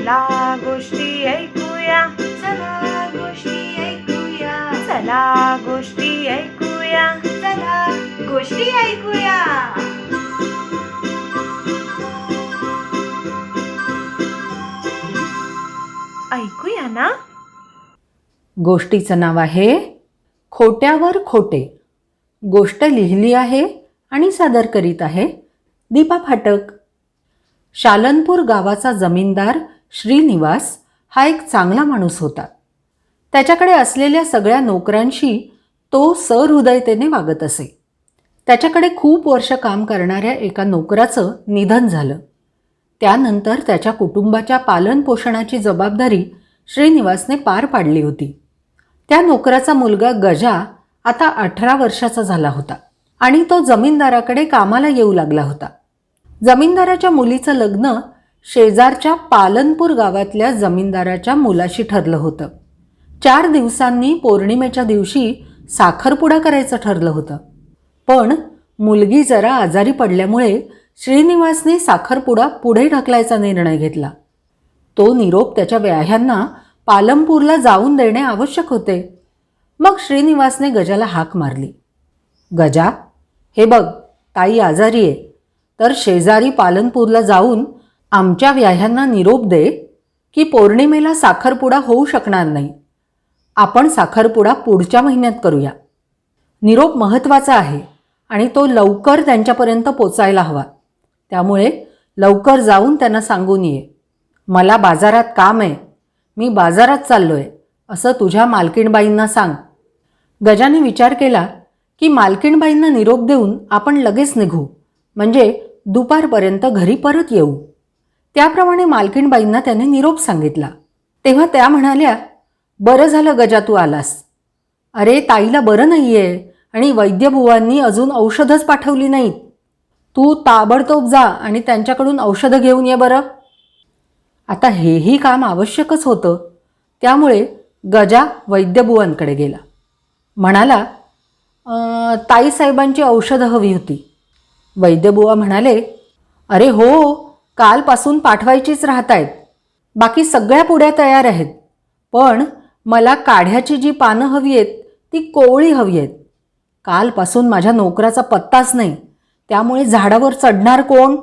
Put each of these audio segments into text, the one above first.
चला गोष्टी ऐकूया, चला गोष्टी ऐकूया, चला गोष्टी ऐकूया, चला गोष्टी ऐकूया. ऐकूया ना. गोष्टीचं नाव आहे खोट्यावर खोटे. गोष्ट लिहिली आहे आणि सादर करीत आहे दीपा फाटक. शालनपूर गावाचा जमीनदार श्रीनिवास हा एक चांगला माणूस होता. त्याच्याकडे असलेल्या सगळ्या नोकरांशी तो सहृदयतेने वागत असे. त्याच्याकडे खूप वर्ष काम करणाऱ्या एका नोकराचं निधन झालं. त्यानंतर त्याच्या कुटुंबाच्या पालनपोषणाची जबाबदारी श्रीनिवासने पार पाडली होती. त्या नोकराचा मुलगा गजा आता 18 वर्षाचा झाला होता आणि तो जमीनदाराकडे कामाला येऊ लागला होता. जमीनदाराच्या मुलीचं लग्न शेजारच्या पालनपूर गावातल्या जमीनदाराच्या मुलाशी ठरलं होतं. 4 दिवसांनी पौर्णिमेच्या दिवशी साखरपुडा करायचं ठरलं होतं. पण मुलगी जरा आजारी पडल्यामुळे श्रीनिवासने साखरपुडा पुढे ढकलायचा निर्णय घेतला. तो निरोप त्याच्या व्याह्यांना पालनपूरला जाऊन देणे आवश्यक होते. मग श्रीनिवासने गजाला हाक मारली. गजा, हे बघ, ताई आजारी आहे, तर शेजारी पालनपूरला जाऊन आमच्या व्याह्यांना निरोप दे की पौर्णिमेला साखरपुडा होऊ शकणार नाही. आपण साखरपुडा पुढच्या महिन्यात करूया. निरोप महत्त्वाचा आहे आणि तो लवकर त्यांच्यापर्यंत पोचायला हवा. त्यामुळे लवकर जाऊन त्यांना सांगून ये. मला बाजारात काम आहे, मी बाजारात चाललो आहे, असं तुझ्या मालकीणबाईंना सांग. गजाने विचार केला की मालकीणबाईंना निरोप देऊन आपण लगेच निघू, म्हणजे दुपारपर्यंत घरी परत येऊ. त्याप्रमाणे मालकीणबाईंना त्याने निरोप सांगितला. तेव्हा त्या म्हणाल्या, बरं झालं गजा तू आलास. अरे ताईला बरं नाही आहे आणि वैद्यबुवांनी अजून औषधच पाठवली नाहीत. तू ताबडतोब जा आणि त्यांच्याकडून औषधं घेऊन ये बरं. आता हेही काम आवश्यकच होतं. त्यामुळे गजा वैद्यबुवांकडे गेला. म्हणाला, ताईसाहेबांची औषधं हवी होती. वैद्यबुवा म्हणाले, अरे हो, कालपासून पाठवायचीच राहत आहेत. बाकी सगळ्या पुड्या तयार आहेत, पण मला काढ्याची जी पानं हवी आहेत ती कोवळी हवी आहेत. कालपासून माझ्या नोकराचा पत्ताच नाही, त्यामुळे झाडावर चढणार कोण?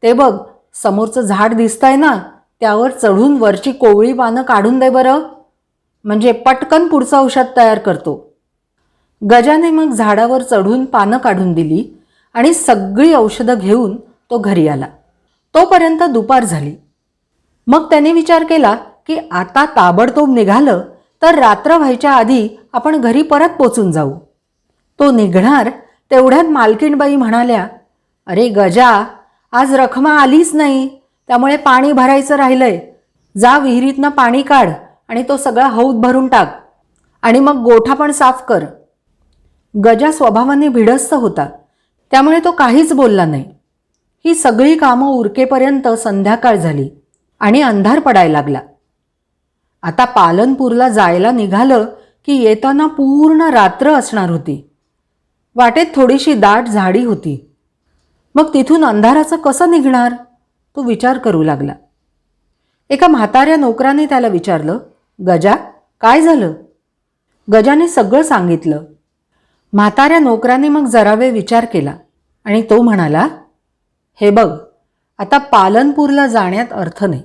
ते बघ, समोरचं झाड दिसतंय ना, त्यावर चढून वरची कोवळी पानं काढून दे बरं, म्हणजे पटकन पुढचं औषध तयार करतो. गजाने मग झाडावर चढून पानं काढून दिली आणि सगळी औषधं घेऊन तो घरी आला. तोपर्यंत दुपार झाली. मग त्याने विचार केला की आता ताबडतोब निघालं तर रात्र व्हायच्या आधी आपण घरी परत पोचून जाऊ. तो निघणार तेवढ्यात मालकीणबाई म्हणाल्या, अरे गजा, आज रखमा आलीच नाही, त्यामुळे पाणी भरायचं राहिलंय. जा विहिरीतनं पाणी काढ आणि तो सगळा हौद भरून टाक आणि मग गोठा पण साफ कर. गजा स्वभावाने भिडस्त होता, त्यामुळे तो काहीच बोलला नाही. ही सगळी कामं उरकेपर्यंत संध्याकाळ झाली आणि अंधार पडायला लागला. आता पालनपूरला जायला निघालं की येताना पूर्ण रात्र असणार होती. वाटेत थोडीशी दाट झाडी होती. मग तिथून अंधाराचं कसं निघणार, तो विचार करू लागला. एका म्हाताऱ्या नोकराने त्याला विचारलं, गजा, काय झालं? गजाने सगळं सांगितलं. म्हाताऱ्या नोकराने मग जरा वेळ विचार केला आणि तो म्हणाला, हे बघ, आता पालनपूरला जाण्यात अर्थ नाही.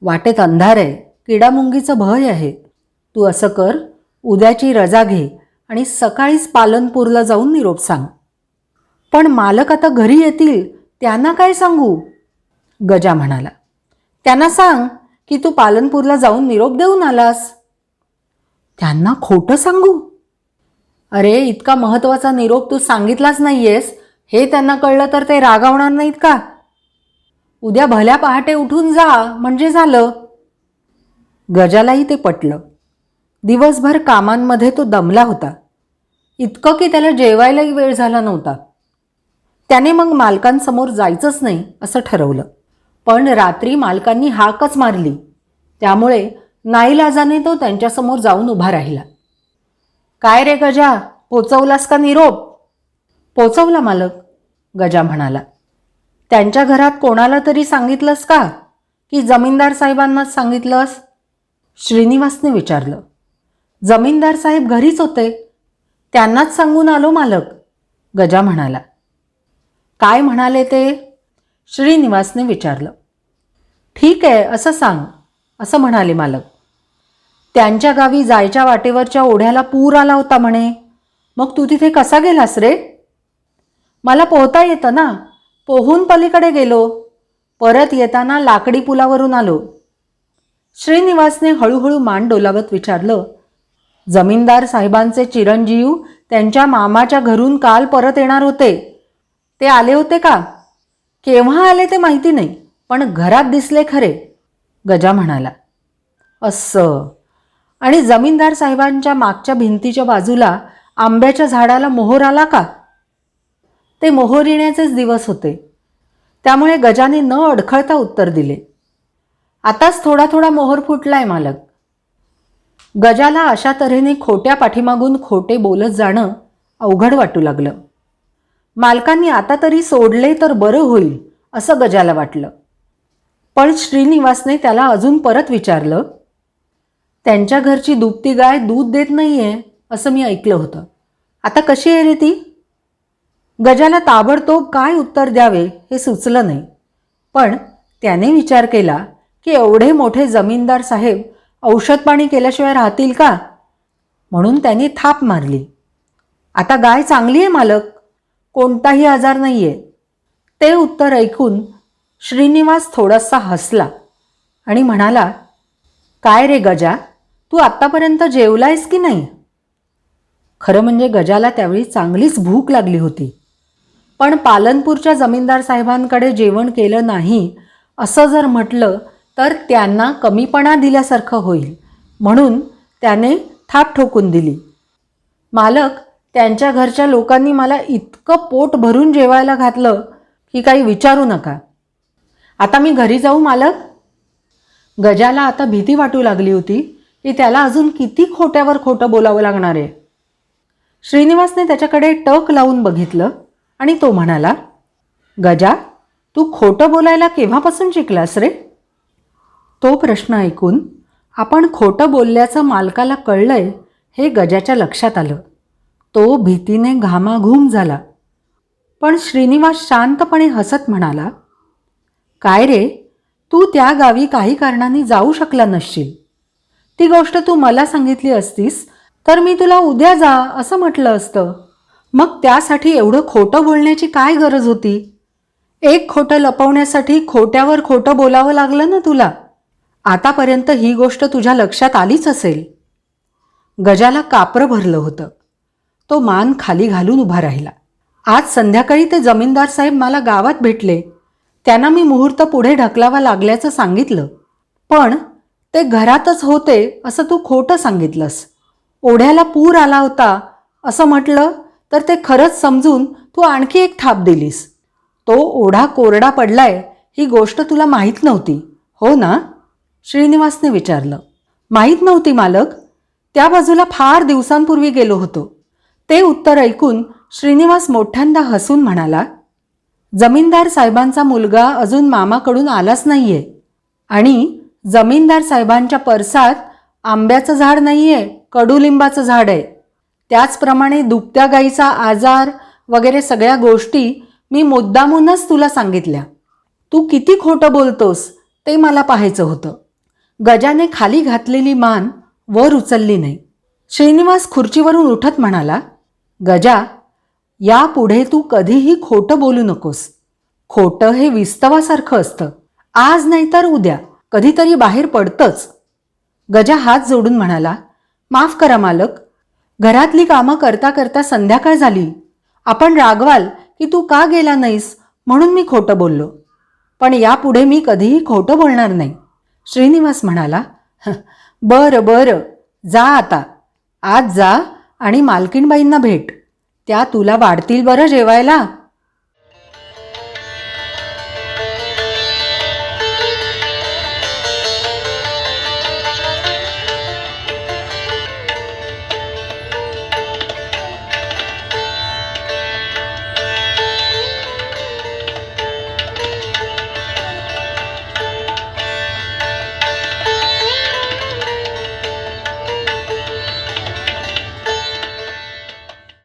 वाटेत अंधार आहे, किडामुंगीचं भय आहे. तू असं कर, उद्याची रजा घे आणि सकाळीच पालनपूरला जाऊन निरोप सांग. पण मालक आता घरी येतील, त्यांना काय सांगू? गजा म्हणाला, त्यांना सांग की तू पालनपूरला जाऊन निरोप देऊन आलास. त्यांना खोटं सांगू? अरे इतका महत्त्वाचा निरोप तू सांगितलाच नाहीयेस हे त्यांना कळलं तर ते रागावणार नाहीत का? उद्या भल्या पहाटे उठून जा म्हणजे झालं. गजालाही ते पटलं. दिवसभर कामांमध्ये तो दमला होता, इतकं की त्याला जेवायलाही वेळ झाला नव्हता. त्याने मग मालकांसमोर जायचंच नाही असं ठरवलं. पण रात्री मालकांनी हाकच मारली, त्यामुळे नाईलाजाने तो त्यांच्यासमोर जाऊन उभा राहिला. काय रे गजा, पोचवलास का निरोप? पोचवला मालक, गजा म्हणाला. त्यांच्या घरात कोणाला तरी सांगितलंस का? की जमीनदार साहेबांनाच सांगितलंस? श्रीनिवासने विचारलं. जमीनदार साहेब घरीच होते, त्यांनाच सांगून आलो मालक, गजा म्हणाला. काय म्हणाले ते? श्रीनिवासने विचारलं. ठीक आहे असं सांग, असं म्हणाले मालक. त्यांच्या गावी जायच्या वाटेवरच्या ओढ्याला पूर आला होता म्हणे. मग तू तिथे कसा गेलास रे? मला पोहता येतं ना, पोहून पलीकडे गेलो. परत येताना लाकडी पुलावरून आलो. श्रीनिवासने हळूहळू मान डोलावत विचारलं. जमीनदार साहेबांचे चिरंजीव त्यांच्या मामाच्या घरून काल परत येणार होते. ते आले होते का? केव्हा आले ते माहिती नाही, पण घरात दिसले खरे, गजा म्हणाला. असं. आणि जमीनदार साहेबांच्या मागच्या भिंतीच्या बाजूला आंब्याच्या झाडाला मोहर आला का? ते मोहर येण्याचेच दिवस होते, त्यामुळे गजाने न अडखळता उत्तर दिले. आताच थोडा थोडा मोहर फुटलाय मालक. गजाला अशा तऱ्हेने खोट्या पाठीमागून खोटे बोलत जाणं अवघड वाटू लागलं. मालकांनी आता तरी सोडले तर बरं होईल असं गजाला वाटलं. पण श्रीनिवासने त्याला अजून परत विचारलं. त्यांच्या घरची दुभती गाय दूध देत नाहीये असं मी ऐकलं होतं. आता कशी आहे रे ती? गजाला ताबडतोब काय उत्तर द्यावे हे सुचलं नाही, पण त्याने विचार केला की एवढे मोठे जमीनदार साहेब औषध पाणी केल्याशिवाय राहतील का? म्हणून त्याने थाप मारली. आता गाय चांगली आहे मालक, कोणताही आजार नाही आहे. ते उत्तर ऐकून श्रीनिवास थोडासा हसला आणि म्हणाला. काय रे गजा, तू आत्तापर्यंत जेवलायस की नाही? खरं म्हणजे गजाला त्यावेळी चांगलीच भूक लागली होती, पण पालनपूरच्या जमीनदार साहेबांकडे जेवण केलं नाही असं जर म्हटलं तर त्यांना कमीपणा दिल्यासारखं होईल, म्हणून त्याने थाप ठोकून दिली. मालक, त्यांच्या घरच्या लोकांनी मला इतकं पोट भरून जेवायला घातलं की काही विचारू नका. आता मी घरी जाऊ मालक? गजाला आता भीती वाटू लागली होती की त्याला अजून किती खोट्यावर खोटं बोलावं लागणार आहे. श्रीनिवासने त्याच्याकडे टक लावून बघितलं आणि तो म्हणाला. गजा, तू खोटं बोलायला केव्हापासून शिकलास रे? तो प्रश्न ऐकून आपण खोटं बोलल्याचं मालकाला कळलंय हे गजाच्या लक्षात आलं. तो भीतीने घामाघूम झाला, पण श्रीनिवास शांतपणे हसत म्हणाला. काय रे, तू त्या गावी काही कारणाने जाऊ शकला नसशील. ती गोष्ट तू मला सांगितली असतीस तर मी तुला उद्या जा असं म्हटलं असतं. मग त्यासाठी एवढं खोटं बोलण्याची काय गरज होती? एक खोटं लपवण्यासाठी खोट्यावर खोटं बोलावं लागलं ना तुला. आतापर्यंत ही गोष्ट तुझ्या लक्षात आलीच असेल. गजाला कापरं भरलं होतं. तो मान खाली घालून उभा राहिला. आज संध्याकाळी ते जमीनदार साहेब मला गावात भेटले. त्यांना मी मुहूर्त पुढे ढकलावा लागल्याचं सांगितलं, पण ते घरातच होते असं तू खोटं सांगितलंस. ओढ्याला पूर आला होता असं म्हटलं तर ते खरंच समजून तू आणखी एक थाप दिलीस. तो ओढा कोरडा पडलाय ही गोष्ट तुला माहीत नव्हती, हो ना? श्रीनिवासने विचारलं. माहीत नव्हती मालक, त्या बाजूला फार दिवसांपूर्वी गेलो होतो. ते उत्तर ऐकून श्रीनिवास मोठ्यांदा हसून म्हणाला. जमीनदार साहेबांचा मुलगा अजून मामाकडून आलाच नाहीये आणि जमीनदार साहेबांच्या परसात आंब्याचं झाड नाहीये, कडुलिंबाचं झाड आहे. त्याचप्रमाणे दुभत्या गाईचा आजार वगैरे सगळ्या गोष्टी मी मुद्दामूनच तुला सांगितल्या. तू किती खोटं बोलतोस ते मला पाहायचं होतं. गजाने खाली घातलेली मान वर उचलली नाही. श्रीनिवास खुर्चीवरून उठत म्हणाला. गजा, यापुढे तू कधीही खोटं बोलू नकोस. खोटं हे विस्तवासारखं असतं. आज नाही तर उद्या कधीतरी बाहेर पडतंच. गजा हात जोडून म्हणाला. माफ करा मालक, घरातली कामं करता करता संध्याकाळ झाली. आपण रागवाल की तू का गेला नाहीस म्हणून मी खोटं बोललो, पण यापुढे मी कधीही खोटं बोलणार नाही. श्रीनिवास म्हणाला. बरं बरं, जा आता. आज जा आणि मालकीणबाईंना भेट. त्या तुला वाढतील बरं जेवायला.